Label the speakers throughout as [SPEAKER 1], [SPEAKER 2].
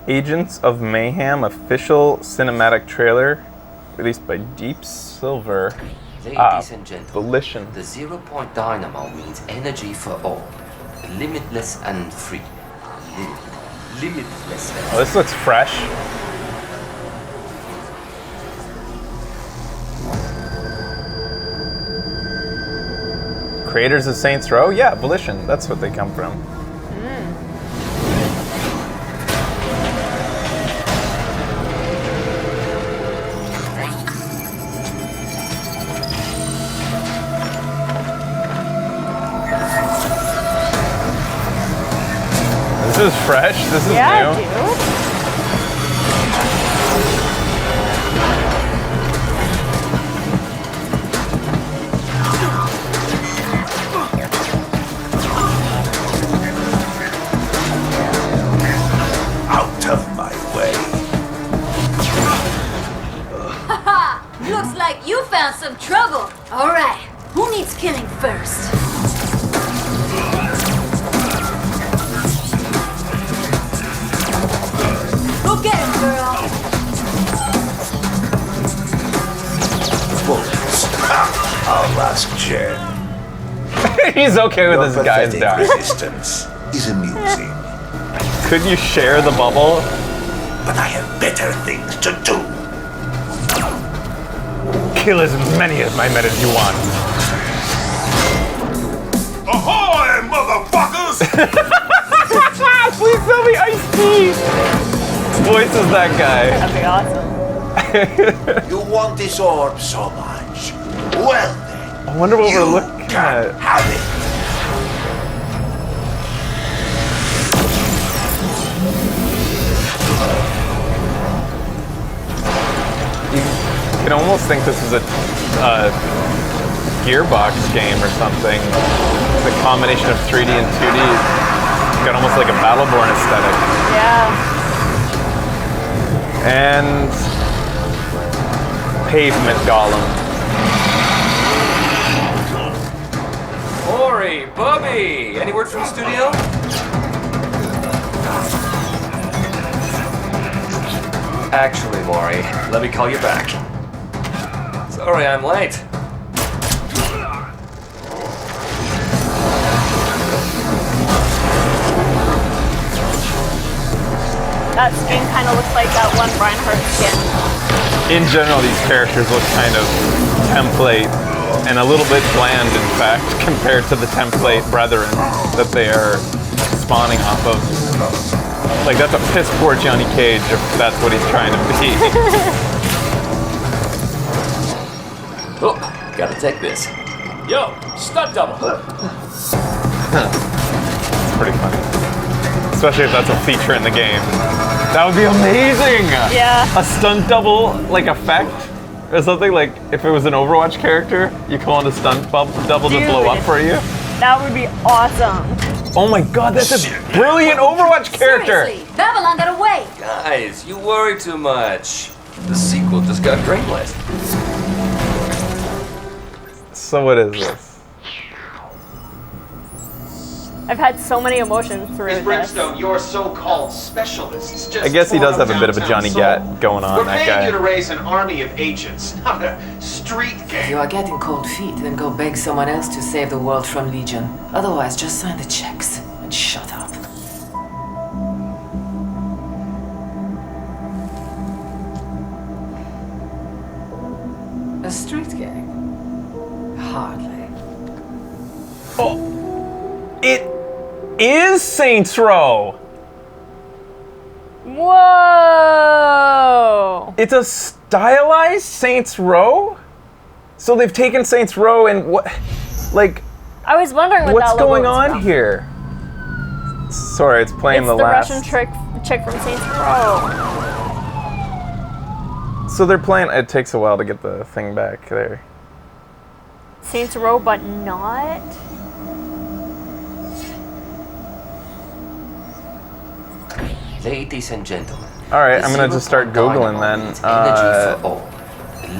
[SPEAKER 1] Agents of Mayhem official cinematic trailer released by Deep Silver.
[SPEAKER 2] Ladies and gentlemen,
[SPEAKER 1] Volition.
[SPEAKER 2] the 0-point dynamo means energy for all. Limitless and free. Limitless.
[SPEAKER 1] Oh, this looks fresh. Creators of Saints Row? Yeah, Volition. That's what they come from. This is fresh. This is new.
[SPEAKER 3] Dude.
[SPEAKER 4] Out of my way.
[SPEAKER 5] Haha! Looks like you found some trouble. All right, who needs killing first? Go get him, girl.
[SPEAKER 4] Bullets. I'll ask Jen.
[SPEAKER 1] He's okay with
[SPEAKER 4] Your
[SPEAKER 1] this guy's
[SPEAKER 4] pathetic
[SPEAKER 1] dying.
[SPEAKER 4] resistance is amusing,
[SPEAKER 1] Could you share the bubble?
[SPEAKER 4] but I have better things to do.
[SPEAKER 1] Kill as many of my men as you want.
[SPEAKER 4] Ahoy, motherfuckers!
[SPEAKER 1] Please tell me Ice-T voices that guy.
[SPEAKER 3] That'd be awesome.
[SPEAKER 4] You want this orb so much. Well then,
[SPEAKER 1] I wonder what
[SPEAKER 4] you
[SPEAKER 1] we're looking
[SPEAKER 4] can
[SPEAKER 1] at.
[SPEAKER 4] have it.
[SPEAKER 1] You can almost think this is a Gearbox game or something. The combination of 3D and 2D. It's got almost like a Battleborn aesthetic.
[SPEAKER 3] Yeah.
[SPEAKER 1] And Pavement Golem.
[SPEAKER 2] Ori, Bubby, any word from the studio? Actually, Maury, let me call you back. Sorry I'm late.
[SPEAKER 3] That skin kind of looks like that one Reinhardt skin.
[SPEAKER 1] In general, these characters look kind of template and a little bit bland, in fact, compared to the template brethren that they are spawning off of. Like, that's a piss poor Johnny Cage if that's what he's trying to be.
[SPEAKER 2] Oh, gotta take this. Yo, stunt double.
[SPEAKER 1] It's pretty funny. Especially if that's a feature in the game. That would be amazing!
[SPEAKER 3] Yeah.
[SPEAKER 1] A stunt double, like, effect? Or something like, if it was an Overwatch character, you call in a stunt double to blow up for you?
[SPEAKER 3] That would be awesome.
[SPEAKER 1] Oh my god, that's a brilliant Overwatch character!
[SPEAKER 5] Seriously, Babylon got away.
[SPEAKER 2] Guys, you worry too much. The sequel just got greenlit.
[SPEAKER 1] So what is this?
[SPEAKER 3] I've had so many emotions through
[SPEAKER 6] Miss
[SPEAKER 3] this.
[SPEAKER 6] Brimstone, your so-called specialists just
[SPEAKER 1] I guess he does
[SPEAKER 6] tore
[SPEAKER 1] have
[SPEAKER 6] up
[SPEAKER 1] a bit of a
[SPEAKER 6] downtown
[SPEAKER 1] Johnny
[SPEAKER 6] Seoul.
[SPEAKER 1] Gat going on,
[SPEAKER 6] We're
[SPEAKER 1] that
[SPEAKER 6] paying you to
[SPEAKER 1] guy.
[SPEAKER 6] raise an army of agents, not a street gang.
[SPEAKER 7] You are getting cold feet, then go beg someone else to save the world from Legion. Otherwise, just sign the checks and shut up. A street gang? Hardly.
[SPEAKER 1] Oh! It is Saints Row!
[SPEAKER 3] Whoa!
[SPEAKER 1] It's a stylized Saints Row? So they've taken Saints Row and what, like,
[SPEAKER 3] I was wondering what
[SPEAKER 1] what's
[SPEAKER 3] that logo
[SPEAKER 1] going
[SPEAKER 3] was
[SPEAKER 1] on
[SPEAKER 3] from.
[SPEAKER 1] here? Sorry, it's playing
[SPEAKER 3] It's
[SPEAKER 1] the
[SPEAKER 3] the
[SPEAKER 1] last.
[SPEAKER 3] Russian chick from Saints Row.
[SPEAKER 1] So they're playing. It takes a while to get the thing back there.
[SPEAKER 3] Saints Row, but not.
[SPEAKER 2] Ladies and gentlemen.
[SPEAKER 1] All right,
[SPEAKER 2] the
[SPEAKER 1] I'm gonna just start
[SPEAKER 2] 0-point
[SPEAKER 1] Googling
[SPEAKER 2] dynamo
[SPEAKER 1] then.
[SPEAKER 2] means energy for all.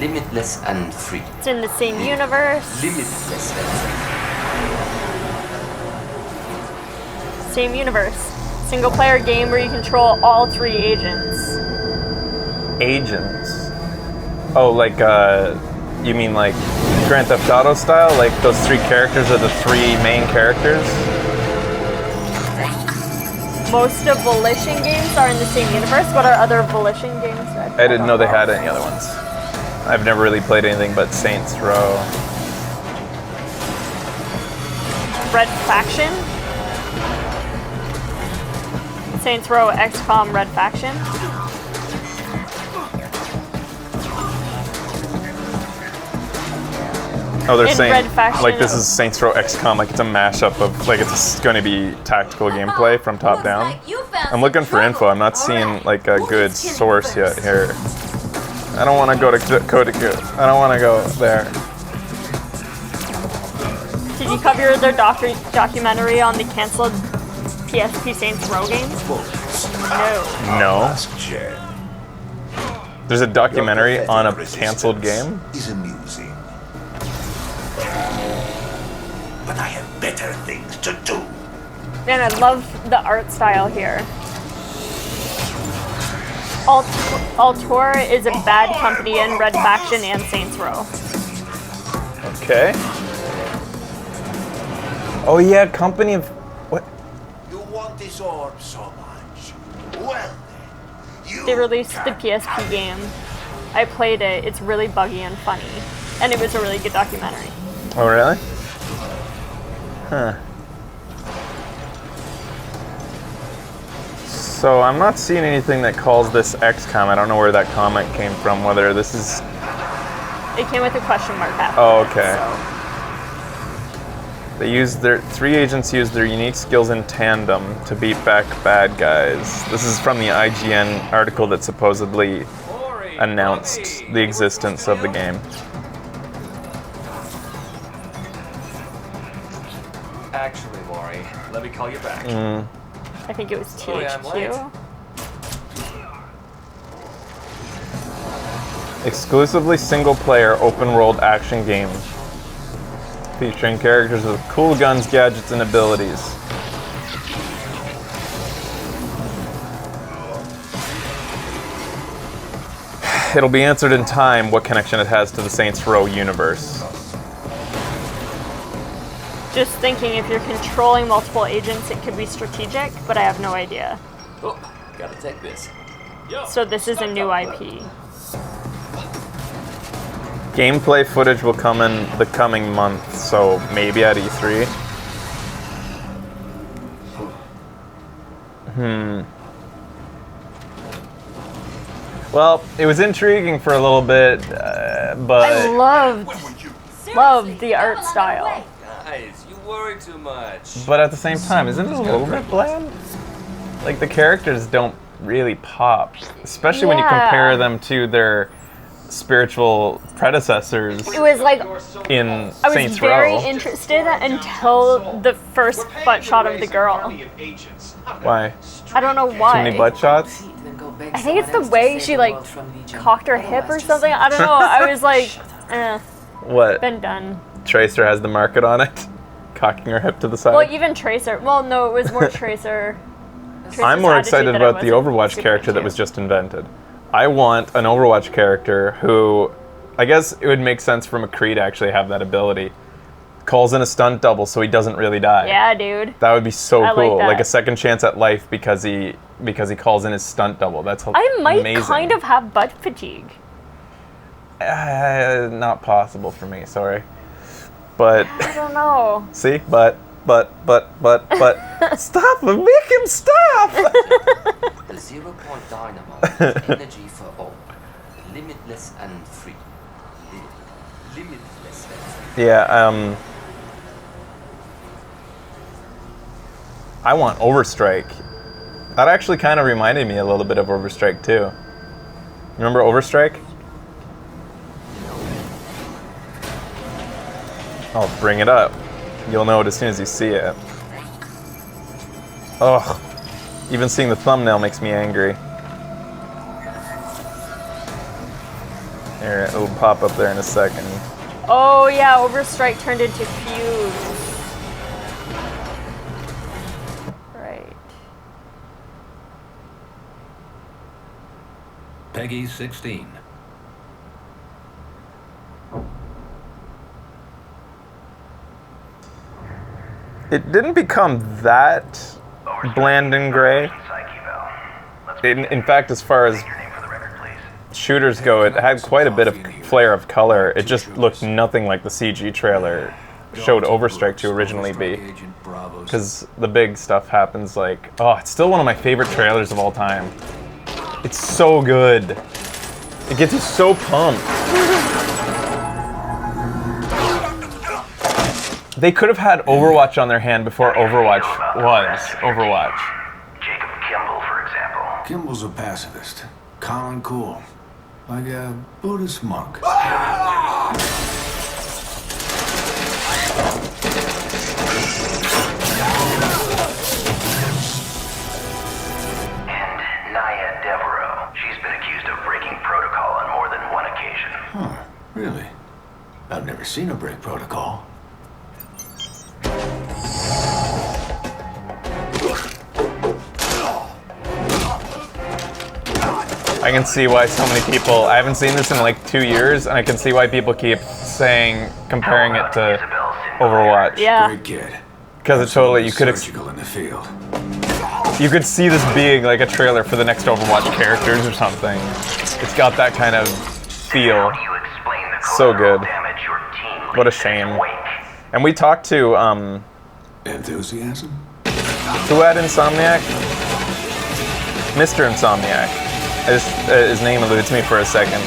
[SPEAKER 2] Limitless and free.
[SPEAKER 3] It's in the same universe.
[SPEAKER 2] Limitless and free.
[SPEAKER 3] Same universe. Single player game where you control all 3 agents.
[SPEAKER 1] Agents. Oh, like, you mean like Grand Theft Auto style? Like those 3 characters are the 3 main characters?
[SPEAKER 3] Most of Volition games are in the same universe. What are other Volition games?
[SPEAKER 1] I didn't know they had any other ones. I've never really played anything but Saints Row.
[SPEAKER 3] Red Faction. Saints Row, XCOM, Red Faction.
[SPEAKER 1] Oh, they're
[SPEAKER 3] In
[SPEAKER 1] saying
[SPEAKER 3] Red Faction,
[SPEAKER 1] like this is Saints Row XCOM, like it's a mashup of like it's going to be tactical gameplay from top down. I'm looking for info. I'm not seeing like a good source yet here. I don't want to go to Kotaku. I don't want to go there.
[SPEAKER 3] Did you cover their documentary on the canceled PSP Saints Row games? No.
[SPEAKER 1] No.
[SPEAKER 4] Ask Jen.
[SPEAKER 1] There's a documentary on a canceled game.
[SPEAKER 4] Is amusing. But I have better things to do.
[SPEAKER 3] Man, I love the art style here. Altor is a bad company in Red Faction and Saints Row.
[SPEAKER 1] Okay. Oh yeah, company of what?
[SPEAKER 4] You want this orb so much. Well then, you
[SPEAKER 3] They released the
[SPEAKER 4] can
[SPEAKER 3] PSP
[SPEAKER 4] have it.
[SPEAKER 3] game. I played it. It's really buggy and funny. And it was a really good documentary.
[SPEAKER 1] Oh really? Huh. So I'm not seeing anything that calls this XCOM. I don't know where that comment came from, whether this is...
[SPEAKER 3] It came with a question mark after.
[SPEAKER 1] Oh, okay.
[SPEAKER 3] So.
[SPEAKER 1] They use their... 3 agents use their unique skills in tandem to beat back bad guys. This is from the IGN article that supposedly announced the existence of the game.
[SPEAKER 2] Actually, Maury, let me call you back.
[SPEAKER 3] I think it was
[SPEAKER 2] Sorry, I'm late.
[SPEAKER 3] THQ.
[SPEAKER 1] Exclusively single-player open-world action game featuring characters with cool guns, gadgets, and abilities. It'll be answered in time what connection it has to the Saints Row universe.
[SPEAKER 3] Just thinking if you're controlling multiple agents, it could be strategic, but I have no idea.
[SPEAKER 2] Oh, gotta take this.
[SPEAKER 3] So this is a new IP.
[SPEAKER 1] Gameplay footage will come in the coming month, so maybe at E3. Well, it was intriguing for a little bit, but...
[SPEAKER 3] I love the art style.
[SPEAKER 2] Guys, you worry too much.
[SPEAKER 1] But at the same time, isn't it a little bit bland? Like, the characters don't really pop. Especially when you
[SPEAKER 3] Yeah.
[SPEAKER 1] compare them to their spiritual predecessors
[SPEAKER 3] It was like,
[SPEAKER 1] in
[SPEAKER 3] I was
[SPEAKER 1] Saints
[SPEAKER 3] very
[SPEAKER 1] Row.
[SPEAKER 3] interested until the first butt shot of the girl.
[SPEAKER 1] Why?
[SPEAKER 3] I don't know
[SPEAKER 1] Too
[SPEAKER 3] why.
[SPEAKER 1] many butt shots?
[SPEAKER 3] I think it's the way she like cocked her hip or something. I don't know. I was like,
[SPEAKER 1] What?
[SPEAKER 3] been done.
[SPEAKER 1] Tracer has the market on it? Cocking her hip to the side?
[SPEAKER 3] Well, even Tracer. Well, no, it was more Tracer.
[SPEAKER 1] I'm more excited
[SPEAKER 3] attitude that I
[SPEAKER 1] about the
[SPEAKER 3] wasn't
[SPEAKER 1] Overwatch
[SPEAKER 3] super
[SPEAKER 1] character that
[SPEAKER 3] into.
[SPEAKER 1] was just invented. I want an Overwatch character who, I guess it would make sense for McCree to actually have that ability. Calls in a stunt double so he doesn't really die.
[SPEAKER 3] Yeah, dude.
[SPEAKER 1] That would be so
[SPEAKER 3] I like
[SPEAKER 1] cool.
[SPEAKER 3] that.
[SPEAKER 1] Like a second chance at life because he calls in his stunt double. That's
[SPEAKER 3] I might
[SPEAKER 1] amazing.
[SPEAKER 3] kind of have butt fatigue.
[SPEAKER 1] Not possible for me, sorry. But
[SPEAKER 3] I don't know.
[SPEAKER 1] see, but stop! Make him stop!
[SPEAKER 8] The 0-point dynamo is energy for all. Limitless and free. Limitless and free.
[SPEAKER 1] Yeah, I want Overstrike. That actually kind of reminded me a little bit of Overstrike too. Remember Overstrike? I'll bring it up. You'll know it as soon as you see it. Ugh. Even seeing the thumbnail makes me angry. Here, it'll pop up there in a second.
[SPEAKER 3] Oh yeah, Overstrike turned into Fuse. Right.
[SPEAKER 9] Peggy 16.
[SPEAKER 1] It didn't become that bland and gray. In fact, as far as shooters go, it had quite a bit of flair of color. It just looked nothing like the CG trailer showed Overstrike to originally be. Because the big stuff happens like... Oh, it's still one of my favorite trailers of all time. It's so good. It gets you so pumped. They could have had Overwatch on their hand before Overwatch was Overwatch.
[SPEAKER 6] Jacob Kimball, for example.
[SPEAKER 10] Kimball's a pacifist. Calm and cool. Like a Buddhist monk.
[SPEAKER 6] And Naya Devereaux. She's been accused of breaking protocol on more than one occasion.
[SPEAKER 10] Huh, really? I've never seen her break protocol.
[SPEAKER 1] I can see why so many people... I haven't seen this in like 2 years, and I can see why people keep saying, comparing it to Overwatch.
[SPEAKER 3] Yeah.
[SPEAKER 10] Great kid.
[SPEAKER 1] Because it totally... You could
[SPEAKER 10] surgical in the field.
[SPEAKER 1] You could see this being like a trailer for the next Overwatch characters or something. It's got that kind of feel. So good. What a shame. And we talked to,
[SPEAKER 10] Enthusiasm?
[SPEAKER 1] who had Insomniac? Mr. Insomniac. His name eludes me for a second.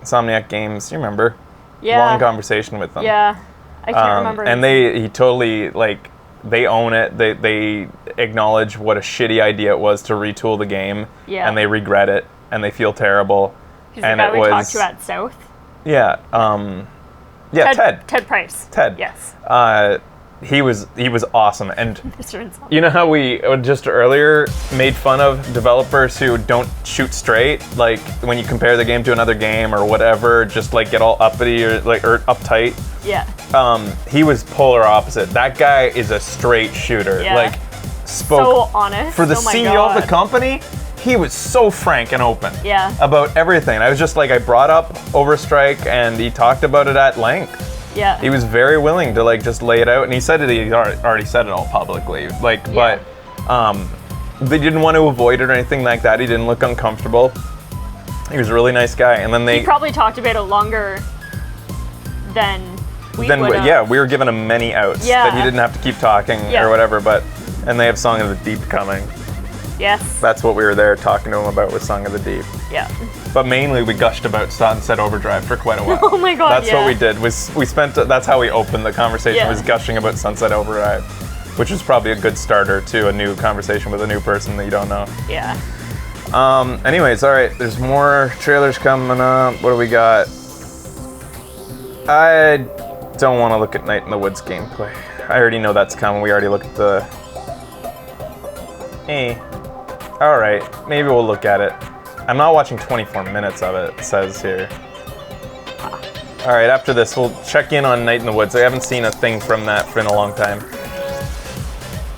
[SPEAKER 1] Insomniac Games, you remember?
[SPEAKER 3] Yeah.
[SPEAKER 1] Long conversation with them.
[SPEAKER 3] Yeah. I can't remember.
[SPEAKER 1] And he totally, like, they own it. They acknowledge what a shitty idea it was to retool the game.
[SPEAKER 3] Yeah.
[SPEAKER 1] And they regret it. And they feel terrible.
[SPEAKER 3] He's the guy we talked to at South.
[SPEAKER 1] Yeah. Yeah, Ted.
[SPEAKER 3] Ted Price.
[SPEAKER 1] Ted.
[SPEAKER 3] Yes.
[SPEAKER 1] He was awesome. And
[SPEAKER 3] Mr. Insomniac.
[SPEAKER 1] you know how we just earlier made fun of developers who don't shoot straight, like when you compare the game to another game or whatever, just like get all uppity or uptight.
[SPEAKER 3] Yeah.
[SPEAKER 1] He was polar opposite. That guy is a straight shooter.
[SPEAKER 3] Yeah.
[SPEAKER 1] Like spoke
[SPEAKER 3] So honest.
[SPEAKER 1] for the
[SPEAKER 3] Oh my
[SPEAKER 1] CEO
[SPEAKER 3] God.
[SPEAKER 1] of the company. He was so frank and open.
[SPEAKER 3] Yeah.
[SPEAKER 1] About everything. I was just like, I brought up Overstrike and he talked about it at length.
[SPEAKER 3] Yeah.
[SPEAKER 1] He was very willing to like just lay it out, and he said that he already said it all publicly. Like,
[SPEAKER 3] Yeah.
[SPEAKER 1] but they didn't want to avoid it or anything like that. He didn't look uncomfortable. He was a really nice guy, and then
[SPEAKER 3] He probably talked about it longer than we would have.
[SPEAKER 1] yeah, we were giving him many outs
[SPEAKER 3] Yeah.
[SPEAKER 1] that he didn't have to keep talking
[SPEAKER 3] Yeah.
[SPEAKER 1] or whatever. But and they have Song of the Deep coming.
[SPEAKER 3] Yes.
[SPEAKER 1] That's what we were there talking to him about with Song of the Deep.
[SPEAKER 3] Yeah.
[SPEAKER 1] But mainly we gushed about Sunset Overdrive for quite a while.
[SPEAKER 3] Oh my God,
[SPEAKER 1] That's
[SPEAKER 3] yeah.
[SPEAKER 1] what we did. We spent. That's how we opened the conversation.
[SPEAKER 3] Yeah.
[SPEAKER 1] Was gushing about Sunset Overdrive, which is probably a good starter to a new conversation with a new person that you don't know.
[SPEAKER 3] Yeah.
[SPEAKER 1] Anyways, all right. There's more trailers coming up. What do we got? I don't want to look at Night in the Woods gameplay. I already know that's coming. We already looked at the. All right. Maybe we'll look at it. I'm not watching 24 minutes of it, it says here. All right, after this, we'll check in on Night in the Woods. I haven't seen a thing from that for in a long time.